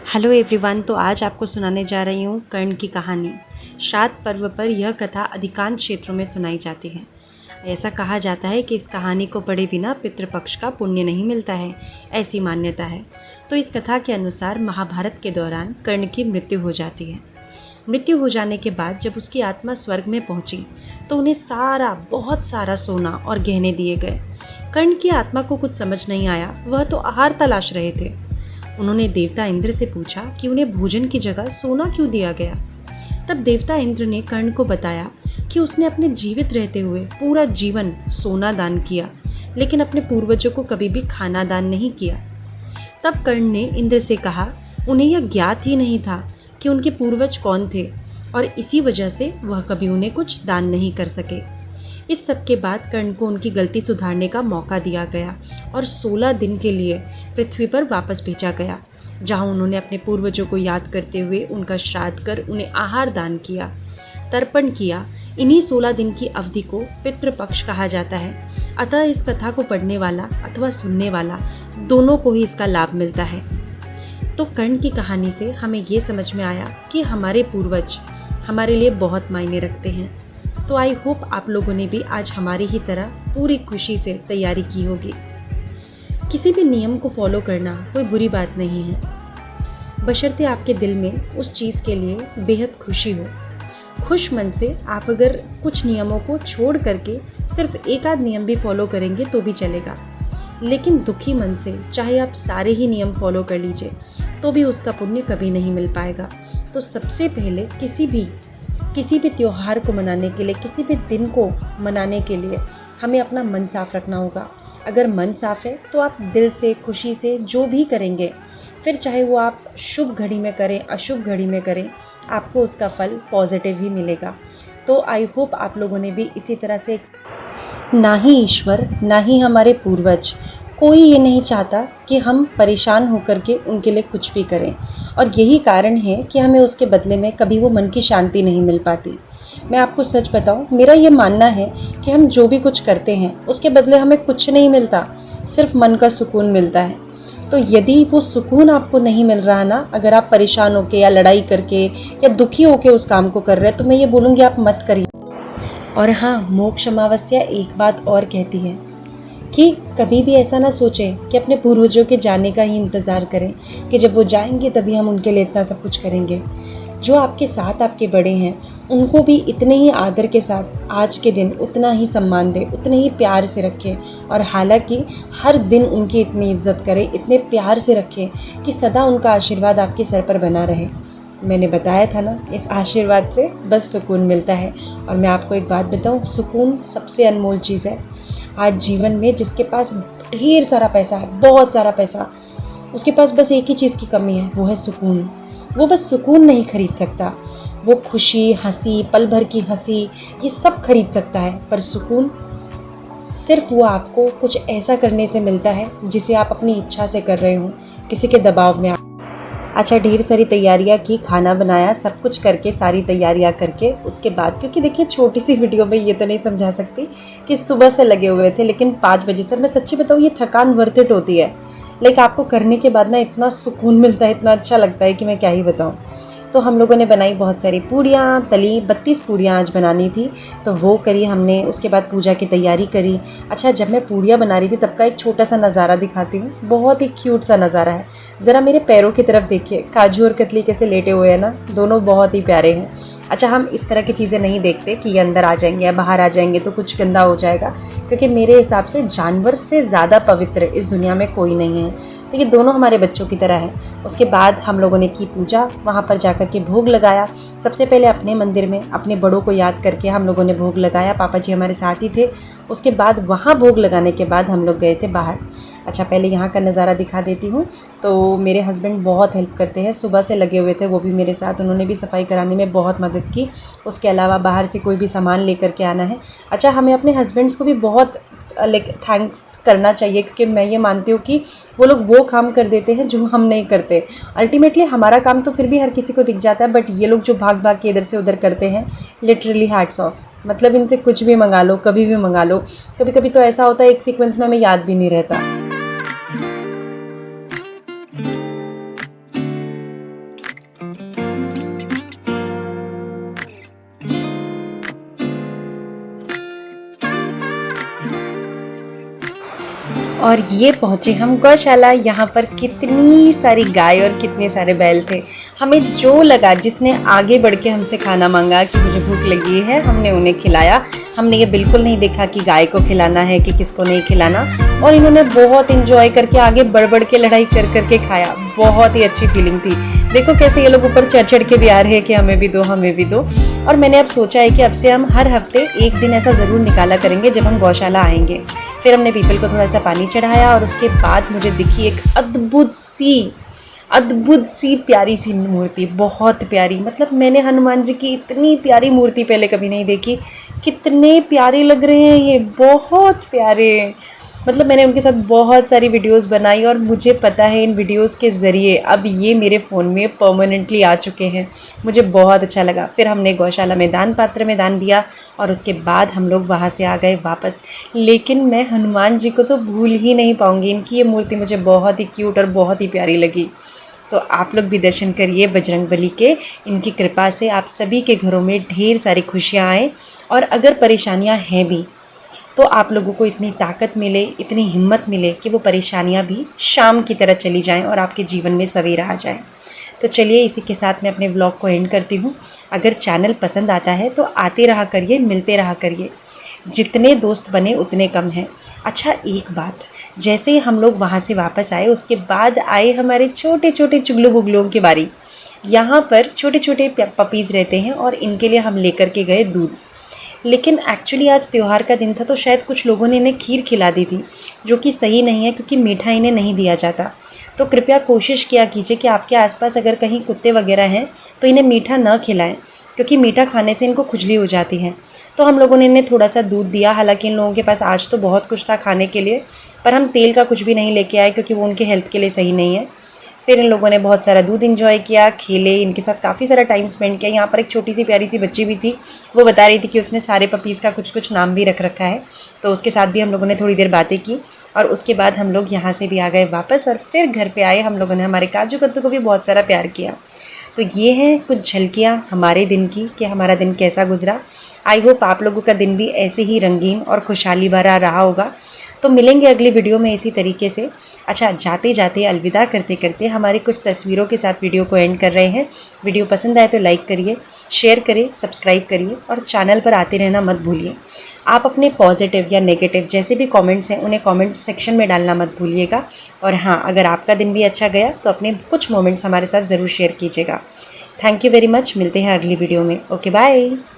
Hello everyone. तो आज आपको सुनाने जा रही हूँ कर्ण की कहानी। श्राद्ध पर्व पर यह कथा अधिकांश क्षेत्रों में सुनाई जाती है। ऐसा कहा जाता है कि इस कहानी को पढ़े बिना पितृपक्ष का पुण्य नहीं मिलता है, ऐसी मान्यता है। तो इस कथा के अनुसार महाभारत के दौरान कर्ण की मृत्यु हो जाती है। मृत्यु हो जाने के बाद जब उसकी आत्मा स्वर्ग में पहुंची तो उन्हें बहुत सारा सोना और गहने दिए गए। कर्ण की आत्मा को कुछ समझ नहीं आया, वह तो आहार तलाश रहे थे। उन्होंने देवता इंद्र से पूछा कि उन्हें भोजन की जगह सोना क्यों दिया गया। तब देवता इंद्र ने कर्ण को बताया कि उसने अपने जीवित रहते हुए पूरा जीवन सोना दान किया, लेकिन अपने पूर्वजों को कभी भी खाना दान नहीं किया। तब कर्ण ने इंद्र से कहा उन्हें यह ज्ञात ही नहीं था कि उनके पूर्वज कौन थे, और इसी वजह से वह कभी उन्हें कुछ दान नहीं कर सके। इस सब के बाद कर्ण को उनकी गलती सुधारने का मौका दिया गया और 16 दिन के लिए पृथ्वी पर वापस भेजा गया, जहां उन्होंने अपने पूर्वजों को याद करते हुए उनका श्राद्ध कर उन्हें आहार दान किया, तर्पण किया। इन्हीं 16 दिन की अवधि को पितृपक्ष कहा जाता है। अतः इस कथा को पढ़ने वाला अथवा सुनने वाला दोनों को ही इसका लाभ मिलता है। तो कर्ण की कहानी से हमें ये समझ में आया कि हमारे पूर्वज हमारे लिए बहुत मायने रखते हैं। तो आई होप आप लोगों ने भी आज हमारी ही तरह पूरी खुशी से तैयारी की होगी। किसी भी नियम को फॉलो करना कोई बुरी बात नहीं है, बशर्ते आपके दिल में उस चीज़ के लिए बेहद खुशी हो। खुश मन से आप अगर कुछ नियमों को छोड़ करके सिर्फ एक आध नियम भी फॉलो करेंगे तो भी चलेगा, लेकिन दुखी मन से चाहे आप सारे ही नियम फॉलो कर लीजिए तो भी उसका पुण्य कभी नहीं मिल पाएगा। तो सबसे पहले किसी भी त्योहार को मनाने के लिए, किसी भी दिन को मनाने के लिए हमें अपना मन साफ रखना होगा। अगर मन साफ है तो आप दिल से खुशी से जो भी करेंगे, फिर चाहे वो आप शुभ घड़ी में करें अशुभ घड़ी में करें, आपको उसका फल पॉजिटिव ही मिलेगा। तो आई होप आप लोगों ने भी इसी तरह से, ना ही ईश्वर ना ही हमारे पूर्वज कोई ये नहीं चाहता कि हम परेशान होकर के उनके लिए कुछ भी करें, और यही कारण है कि हमें उसके बदले में कभी वो मन की शांति नहीं मिल पाती। मैं आपको सच बताऊं, मेरा ये मानना है कि हम जो भी कुछ करते हैं उसके बदले हमें कुछ नहीं मिलता, सिर्फ मन का सुकून मिलता है। तो यदि वो सुकून आपको नहीं मिल रहा ना, अगर आप परेशान होकर या लड़ाई करके या दुखी होकर उस काम को कर रहे हैं, तो मैं ये बोलूँगी आप मत करिए। और हाँ, मोक्ष अमावस्या एक बात और कहती है कि कभी भी ऐसा ना सोचें कि अपने पूर्वजों के जाने का ही इंतज़ार करें कि जब वो जाएंगे तभी हम उनके लिए इतना सब कुछ करेंगे। जो आपके साथ आपके बड़े हैं उनको भी इतने ही आदर के साथ आज के दिन उतना ही सम्मान दें, उतने ही प्यार से रखें, और हालांकि हर दिन उनकी इतनी इज्जत करें, इतने प्यार से रखें कि सदा उनका आशीर्वाद आपके सर पर बना रहे। मैंने बताया था ना, इस आशीर्वाद से बस सुकून मिलता है। और मैं आपको एक बात बताऊं, सुकून सबसे अनमोल चीज़ है। आज जीवन में जिसके पास ढेर सारा पैसा है, बहुत सारा पैसा, उसके पास बस एक ही चीज़ की कमी है, वो है सुकून। वो बस सुकून नहीं खरीद सकता, वो खुशी, हंसी, पल भर की हंसी, ये सब खरीद सकता है, पर सुकून सिर्फ वो आपको कुछ ऐसा करने से मिलता है जिसे आप अपनी इच्छा से कर रहे हो, किसी के दबाव में। अच्छा, ढेर सारी तैयारियां की, खाना बनाया, सब कुछ करके, सारी तैयारियां करके उसके बाद, क्योंकि देखिए छोटी सी वीडियो में ये तो नहीं समझा सकती कि सुबह से लगे हुए थे, लेकिन 5 बजे से। मैं सच्ची बताऊँ, ये थकान वर्थ इट होती है, लेकिन आपको करने के बाद ना इतना सुकून मिलता है, इतना अच्छा लगता है कि मैं क्या ही बताऊँ। तो हम लोगों ने बनाई बहुत सारी पूड़ियाँ, तली 32 पूड़ियाँ आज बनानी थी, तो वो करी हमने। उसके बाद पूजा की तैयारी करी। अच्छा, जब मैं पूड़ियाँ बना रही थी तब का एक छोटा सा नज़ारा दिखाती हूँ, बहुत ही क्यूट सा नज़ारा है। ज़रा मेरे पैरों की तरफ देखिए, काजू और कतली कैसे लेटे हुए हैं ना, दोनों बहुत ही प्यारे हैं। अच्छा, हम इस तरह की चीज़ें नहीं देखते कि ये अंदर आ जाएंगे या बाहर आ जाएंगे तो कुछ गंदा हो जाएगा, क्योंकि मेरे हिसाब से जानवर से ज़्यादा पवित्र इस दुनिया में कोई नहीं है। तो ये दोनों हमारे बच्चों की तरह हैं। उसके बाद हम लोगों ने की पूजा, वहाँ पर जाकर के भोग लगाया। सबसे पहले अपने मंदिर में अपने बड़ों को याद करके हम लोगों ने भोग लगाया, पापा जी हमारे साथ ही थे। उसके बाद वहाँ भोग लगाने के बाद हम लोग गए थे बाहर। अच्छा, पहले यहाँ का नज़ारा दिखा देती हूँ। तो मेरे हस्बैंड बहुत हेल्प करते हैं, सुबह से लगे हुए थे वो भी मेरे साथ, उन्होंने भी सफाई कराने में बहुत मदद की। उसके अलावा बाहर से कोई भी सामान लेकर के आना है। अच्छा, हमें अपने हस्बैंड्स को भी बहुत थैंक्स करना चाहिए, क्योंकि मैं ये मानती हूँ कि वो लोग वो काम कर देते हैं जो हम नहीं करते। अल्टीमेटली हमारा काम तो फिर भी हर किसी को दिख जाता है, बट ये लोग जो भाग भाग के इधर से उधर करते हैं, लिटरली हैट्स ऑफ। मतलब इनसे कुछ भी मंगा लो, कभी भी मंगा लो। कभी कभी तो ऐसा होता है एक सीक्वेंस में हमें याद भी नहीं रहता। और ये पहुँचे हम गौशाला। यहाँ पर कितनी सारी गाय और कितने सारे बैल थे। हमें जो लगा, जिसने आगे बढ़ के हमसे खाना मांगा कि मुझे भूख लगी है, हमने उन्हें खिलाया। हमने ये बिल्कुल नहीं देखा कि गाय को खिलाना है कि किसको नहीं खिलाना। और इन्होंने बहुत इंजॉय करके आगे बढ़ बढ़ के लड़ाई कर करके खाया। बहुत ही अच्छी फीलिंग थी। देखो कैसे ये लोग ऊपर चढ़ चढ़ के भी आ रहे हैं कि हमें भी दो, हमें भी दो। और मैंने अब सोचा है कि अब से हम हर हफ्ते एक दिन ऐसा ज़रूर निकाला करेंगे जब हम गौशाला आएंगे। फिर हमने पीपल को थोड़ा सा पानी चढ़ाया और उसके बाद मुझे दिखी एक अद्भुत सी प्यारी सी मूर्ति, बहुत प्यारी। मतलब मैंने हनुमान जी की इतनी प्यारी मूर्ति पहले कभी नहीं देखी। कितने प्यारे लग रहे हैं ये, बहुत प्यारे। मतलब मैंने उनके साथ बहुत सारी वीडियोस बनाई और मुझे पता है इन वीडियोस के ज़रिए अब ये मेरे फ़ोन में परमानेंटली आ चुके हैं। मुझे बहुत अच्छा लगा। फिर हमने गौशाला में दान पात्र में दान दिया और उसके बाद हम लोग वहाँ से आ गए वापस। लेकिन मैं हनुमान जी को तो भूल ही नहीं पाऊँगी। इनकी ये मूर्ति मुझे बहुत ही क्यूट और बहुत ही प्यारी लगी। तो आप लोग भी दर्शन करिए बजरंगबली के। इनकी कृपा से आप सभी के घरों में ढेर सारी खुशियाँ आएँ। और अगर परेशानियाँ हैं भी तो आप लोगों को इतनी ताकत मिले, इतनी हिम्मत मिले कि वो परेशानियाँ भी शाम की तरह चली जाएं और आपके जीवन में सवेरा आ जाए। तो चलिए इसी के साथ मैं अपने व्लॉग को एंड करती हूँ। अगर चैनल पसंद आता है तो आते रहा करिए, मिलते रहा करिए। जितने दोस्त बने उतने कम हैं। अच्छा एक बात, जैसे ही हम लोग वहाँ से वापस आए उसके बाद आए हमारे छोटे छोटे चुगलू बुगलुओं की बारी। यहाँ पर छोटे छोटे पपीज़ रहते हैं और इनके लिए हम लेकर के गए दूध। लेकिन एक्चुअली आज त्यौहार का दिन था तो शायद कुछ लोगों ने इन्हें खीर खिला दी थी, जो कि सही नहीं है क्योंकि मीठा इन्हें नहीं दिया जाता। तो कृपया कोशिश किया कीजिए कि आपके आसपास अगर कहीं कुत्ते वगैरह हैं तो इन्हें मीठा न खिलाएं, क्योंकि मीठा खाने से इनको खुजली हो जाती है। तो हम लोगों ने इन्हें थोड़ा सा दूध दिया। हालांकि इन लोगों के पास आज तो बहुत कुछ था खाने के लिए, पर हम तेल का कुछ भी नहीं लेके आए क्योंकि वो उनके हेल्थ के लिए सही नहीं है। फिर इन लोगों ने बहुत सारा दूध एंजॉय किया, खेले, इनके साथ काफ़ी सारा टाइम स्पेंड किया। यहाँ पर एक छोटी सी प्यारी सी बच्ची भी थी, वो बता रही थी कि उसने सारे पपीज़ का कुछ कुछ नाम भी रख रखा है। तो उसके साथ भी हम लोगों ने थोड़ी देर बातें की और उसके बाद हम लोग यहाँ से भी आ गए वापस और फिर घर पे आए। हम लोगों ने हमारे काजू कद्दू को भी बहुत सारा प्यार किया। तो ये हैं कुछ झलकियाँ हमारे दिन की कि हमारा दिन कैसा गुजरा। आई होप आप लोगों का दिन भी ऐसे ही रंगीन और खुशहाली भरा रहा होगा। तो मिलेंगे अगली वीडियो में इसी तरीके से। अच्छा, जाते जाते अलविदा करते करते हमारी कुछ तस्वीरों के साथ वीडियो को एंड कर रहे हैं। वीडियो पसंद आए तो लाइक करिए, शेयर करिए, सब्सक्राइब करिए और चैनल पर आते रहना मत भूलिए। आप अपने पॉजिटिव या नेगेटिव जैसे भी कमेंट्स हैं उन्हें कमेंट सेक्शन में डालना मत भूलिएगा। और हाँ, अगर आपका दिन भी अच्छा गया तो अपने कुछ मोमेंट्स हमारे साथ ज़रूर शेयर कीजिएगा। Thank you very much. मिलते हैं अगली वीडियो में। Okay bye.